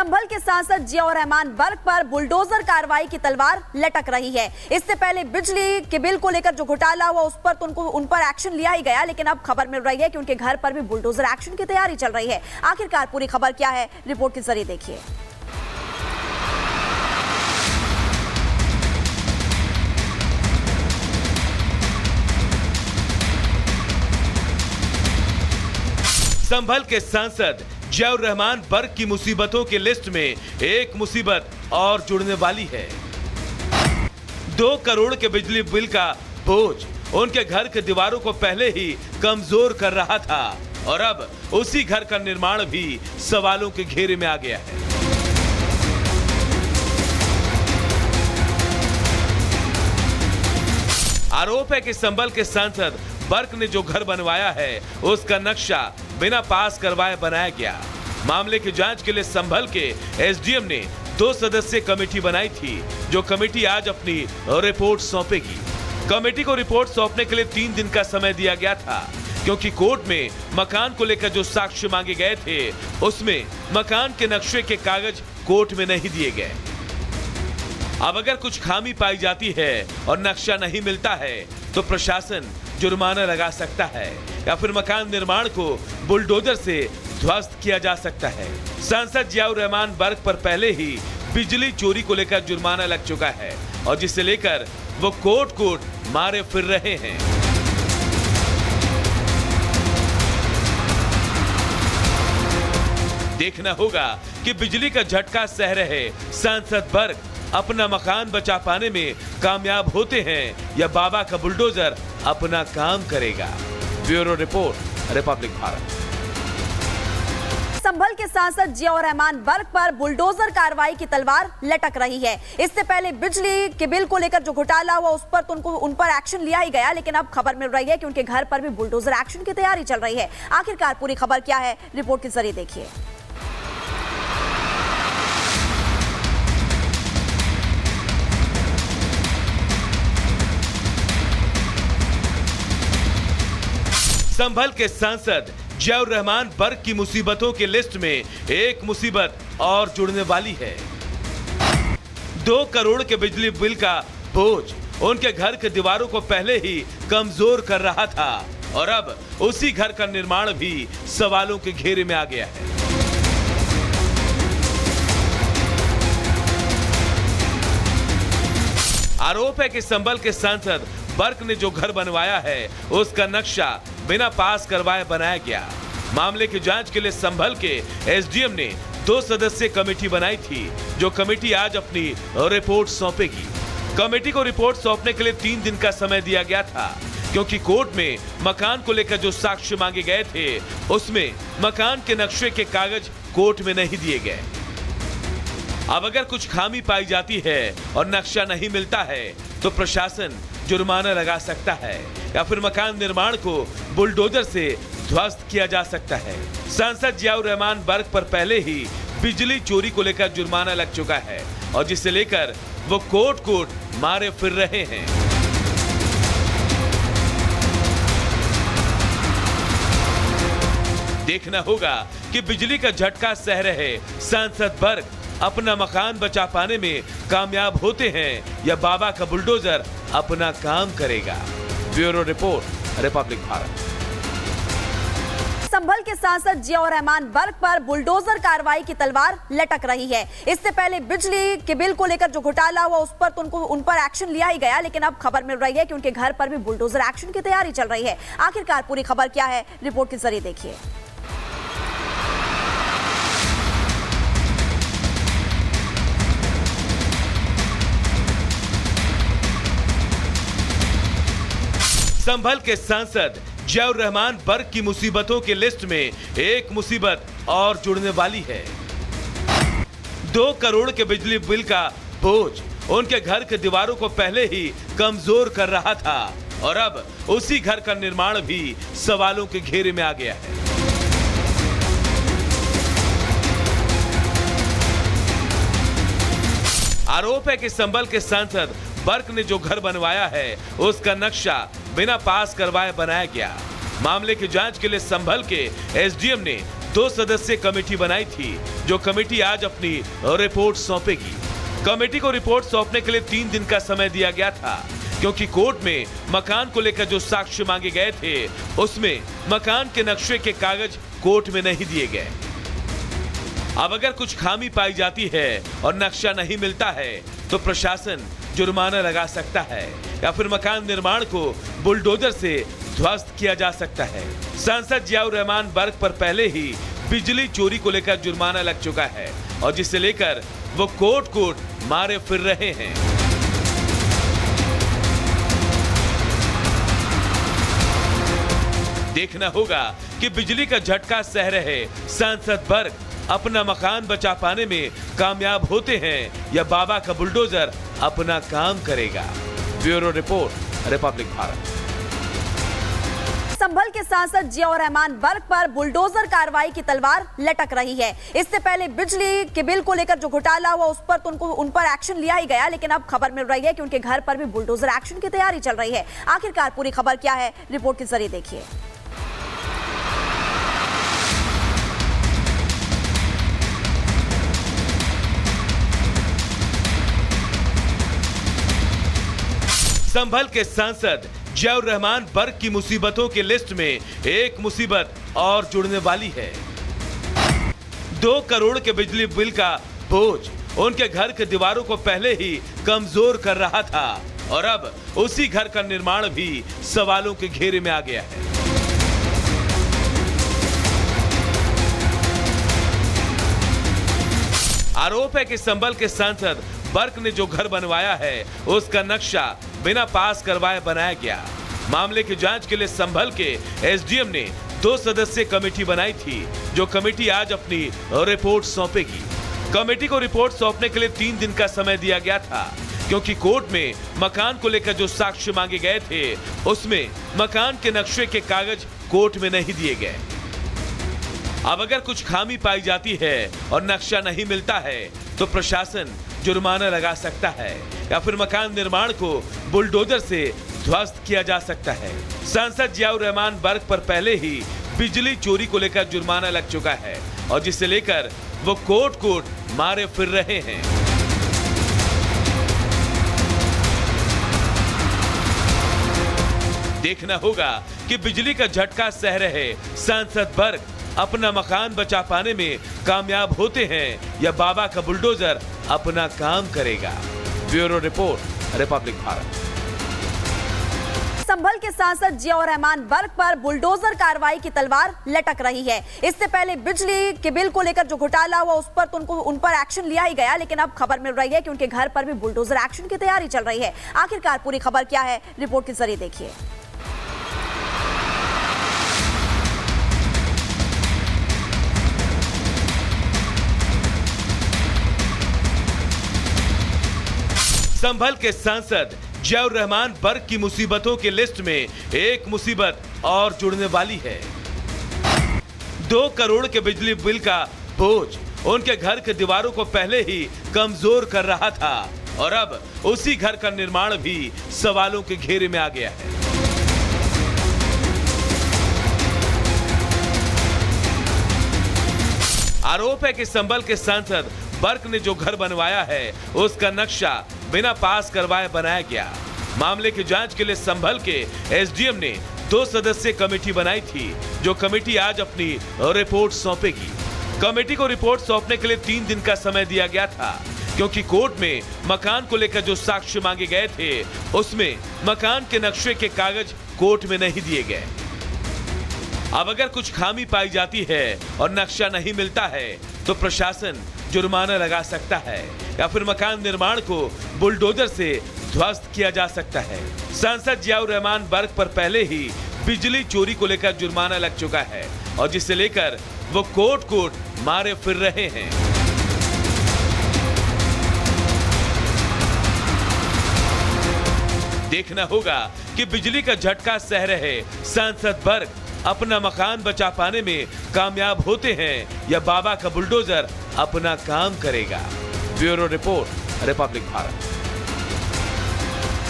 संभल के सांसद जियाउर रहमान बर्क पर बुलडोजर कार्रवाई की तलवार लटक रही है। इससे पहले बिजली के बिल को लेकर जो घोटाला हुआ उस पर तो उन पर एक्शन लिया ही गया, लेकिन अब खबर मिल रही है कि उनके घर पर भी बुलडोजर एक्शन की तैयारी चल रही है। आखिरकार पूरी खबर क्या है, रिपोर्ट के जरिए देखिए। संभल के सांसद जियाउर रहमान बर्क की मुसीबतों की लिस्ट में एक मुसीबत और जुड़ने वाली है। 2 करोड़ के बिजली बिल का बोझ उनके घर के दीवारों को पहले ही कमजोर कर रहा था और अब उसी घर का निर्माण भी सवालों के घेरे में आ गया है। आरोप है कि संभल के सांसद बर्क ने जो घर बनवाया है उसका नक्शा बिना पास करवाए बनाया गया। मामले की जांच के लिए संभल के एसडीएम ने 2 सदस्यीय कमेटी बनाई थी, जो कमेटी आज अपनी रिपोर्ट सौंपेगी। कमेटी को रिपोर्ट सौंपने के लिए 3 दिन का समय दिया गया था, क्योंकि कोर्ट में मकान को लेकर जो साक्ष्य मांगे गए थे उसमें मकान के नक्शे के कागज कोर्ट में नहीं दिए गए। अब अगर कुछ खामी पाई जाती है और नक्शा नहीं मिलता है तो प्रशासन जुर्माना लगा सकता है या फिर मकान निर्माण को बुलडोजर से ध्वस्त किया जा सकता है। सांसद जियाउर रहमान बर्क पर पहले ही बिजली चोरी को लेकर जुर्माना लग चुका है और जिसे लेकर वो कोर्ट मारे फिर रहे हैं। देखना होगा कि बिजली का झटका सह रहे सांसद बर्क अपना मकान बचा पाने में कामयाब होते हैं या बाबा का बुलडोजर अपना काम करेगा। Bureau report, Republic Bharat. Sambhal के सांसद जियाउर रहमान बर्क पर बुलडोजर कार्रवाई की तलवार लटक रही है। इससे पहले बिजली के बिल को लेकर जो घोटाला हुआ उस पर तो उन पर एक्शन लिया ही गया, लेकिन अब खबर मिल रही है कि उनके घर पर भी बुलडोजर एक्शन की तैयारी चल रही है। आखिरकार पूरी खबर क्या है, रिपोर्ट के जरिए देखिए। संभल के सांसद जियाउर रहमान बर्क की मुसीबतों की लिस्ट में एक मुसीबत और जुड़ने वाली है। 2 करोड़ के बिजली बिल का बोझ उनके घर के दीवारों को पहले ही कमजोर कर रहा था और अब उसी घर का निर्माण भी सवालों के घेरे में आ गया है। आरोप है कि संभल के सांसद बर्क ने जो घर बनवाया है उसका नक्शा बिना पास करवाए बनाया गया। मामले की जांच के लिए संभल के एसडीएम ने 2 सदस्यीय कमेटी बनाई थी, जो कमेटी आज अपनी रिपोर्ट सौंपेगी। कमेटी को रिपोर्ट सौंपने के लिए 3 दिन का समय दिया गया था, क्योंकि कोर्ट में मकान को लेकर जो साक्ष्य मांगे गए थे उसमें मकान के नक्शे के कागज कोर्ट में नहीं दिए गए। अब अगर कुछ खामी पाई जाती है और नक्शा नहीं मिलता है तो प्रशासन जुर्माना लगा सकता है या फिर मकान निर्माण को बुलडोजर से ध्वस्त किया जा सकता है। सांसद जियाउर रहमान बर्क पर पहले ही बिजली चोरी को लेकर जुर्माना लग चुका है और जिसे लेकर वो कोर्ट मारे फिर रहे हैं। देखना होगा कि बिजली का झटका सह रहे सांसद बर्क अपना मकान बचा पाने में कामयाब होते हैं या बाबा का बुलडोजर अपना काम करेगा। Bureau report, Republic Bharat. Sambhal के सांसद जियाउर रहमान बर्क पर बुलडोजर कार्रवाई की तलवार लटक रही है। इससे पहले बिजली के बिल को लेकर जो घोटाला हुआ उस पर तो उन पर एक्शन लिया ही गया, लेकिन अब खबर मिल रही है कि उनके घर पर भी बुलडोजर एक्शन की तैयारी चल रही है। आखिरकार पूरी खबर क्या है, रिपोर्ट के जरिए देखिए। संभल के सांसद जियाउर रहमान बर्क की मुसीबतों की लिस्ट में एक मुसीबत और जुड़ने वाली है। 2 करोड़ के बिजली बिल का बोझ उनके घर के दीवारों को पहले ही कमजोर कर रहा था और अब उसी घर का निर्माण भी सवालों के घेरे में आ गया है। आरोप है कि संभल के सांसद बर्क ने जो घर बनवाया है उसका नक्शा बिना पास करवाए बनाया गया। मामले की जांच के लिए संभल के एसडीएम ने 2 सदस्यीय कमेटी बनाई थी, जो कमेटी आज अपनी रिपोर्ट सौंपेगी। कमेटी को रिपोर्ट सौंपने के लिए 3 दिन का समय दिया गया था, क्योंकि कोर्ट में मकान को लेकर जो साक्ष्य मांगे गए थे, उसमें मकान के नक्शे के कागज कोर्ट में नहीं दिए गए। अब अगर कुछ खामी पाई जाती है और नक्शा नहीं मिलता है, तो प्रशासन जुर्माना लगा सकता है या फिर मकान निर्माण को बुलडोजर से ध्वस्त किया जा सकता है। सांसद जियाउर रहमान बर्क पर पहले ही बिजली चोरी को लेकर जुर्माना लग चुका है और जिसे लेकर वो कोर्ट मारे फिर रहे हैं। देखना होगा कि बिजली का झटका सह रहे सांसद बर्क अपना मकान बचा पाने में कामयाब होते हैं या बाबा का बुलडोजर अपना काम करेगा। Bureau report, Republic Bharat. Sambhal के सांसद जियाउर रहमान बर्क पर बुलडोजर कार्रवाई की तलवार लटक रही है। इससे पहले बिजली के बिल को लेकर जो घोटाला हुआ, उस पर तो उन पर एक्शन लिया ही गया, लेकिन अब खबर मिल रही है कि उनके घर पर भी बुलडोजर एक्शन की तैयारी चल रही है। आखिरकार पूरी खबर क्या है, रिपोर्ट के जरिए देखिए। संभल के सांसद जियाउर रहमान बर्क की मुसीबतों की लिस्ट में एक मुसीबत और जुड़ने वाली है। 2 करोड़ के बिजली बिल का बोझ उनके घर के दीवारों को पहले ही कमजोर कर रहा था और अब उसी घर का निर्माण भी सवालों के घेरे में आ गया है। आरोप है कि संभल के सांसद बर्क ने जो घर बनवाया है, उसका नक्शा बिना पास करवाए बनाया गया। मामले की जांच के लिए संभल के एसडीएम ने 2 सदस्यीय कमेटी बनाई थी, जो कमेटी आज अपनी रिपोर्ट सौंपेगी। कमेटी को रिपोर्ट सौंपने के लिए 3 दिन का समय दिया गया था, क्योंकि कोर्ट में मकान को लेकर जो साक्ष्य मांगे गए थे, उसमें मकान के नक्शे के कागज कोर्ट में नहीं दिए गए। अब अगर कुछ खामी पाई जाती है और नक्शा नहीं मिलता है, तो प्रशासन जुर्माना लगा सकता है या फिर मकान निर्माण को बुलडोजर से ध्वस्त किया जा सकता है। सांसद जियाउर रहमान बर्क पर पहले ही बिजली चोरी को लेकर जुर्माना लग चुका है और जिसे लेकर वो कोर्ट मारे फिर रहे हैं। देखना होगा कि बिजली का झटका सह रहे सांसद बर्क अपना मकान बचा पाने में कामयाब होते हैं या बाबा का बुलडोजर अपना काम करेगा। Bureau report, Republic Bharat. Sambhal के सांसद जियाउर रहमान बर्क पर बुलडोजर कार्रवाई की तलवार लटक रही है। इससे पहले बिजली के बिल को लेकर जो घोटाला हुआ, उस पर तो उन पर एक्शन लिया ही गया, लेकिन अब खबर मिल रही है कि उनके घर पर भी बुलडोजर एक्शन की तैयारी चल रही है। आखिरकार पूरी खबर क्या है, रिपोर्ट के जरिए देखिए। संभल के सांसद जियाउर रहमान बर्क की मुसीबतों की लिस्ट में एक मुसीबत और जुड़ने वाली है। 2 करोड़ के बिजली बिल का बोझ उनके घर के दीवारों को पहले ही कमजोर कर रहा था और अब उसी घर का निर्माण भी सवालों के घेरे में आ गया है। आरोप है कि संभल के सांसद बर्क ने जो घर बनवाया है, उसका नक्शा बिना पास करवाए बनाया गया। मामले की जांच के लिए संभल के एसडीएम ने 2 सदस्यीय कमेटी बनाई थी, जो कमेटी आज अपनी रिपोर्ट सौंपेगी। कमेटी को रिपोर्ट सौंपने के लिए 3 दिन का समय दिया गया था, क्योंकि कोर्ट में मकान को लेकर जो साक्ष्य मांगे गए थे, उसमें मकान के नक्शे के कागज कोर्ट में नहीं दिए गए। अब अगर कुछ खामी पाई जाती है और नक्शा नहीं मिलता है, तो प्रशासन जुर्माना लगा सकता है या फिर मकान निर्माण को बुलडोजर से ध्वस्त किया जा सकता है। सांसद जियाउर रहमान बर्क पर पहले ही बिजली चोरी को लेकर जुर्माना लग चुका है और जिसे लेकर वो कोर्ट मारे फिर रहे हैं। देखना होगा कि बिजली का झटका सह रहे सांसद बर्क अपना मकान बचा पाने में कामयाब होते हैं या बाबा का बुलडोजर अपना काम करेगा। Bureau report, Republic Bharat.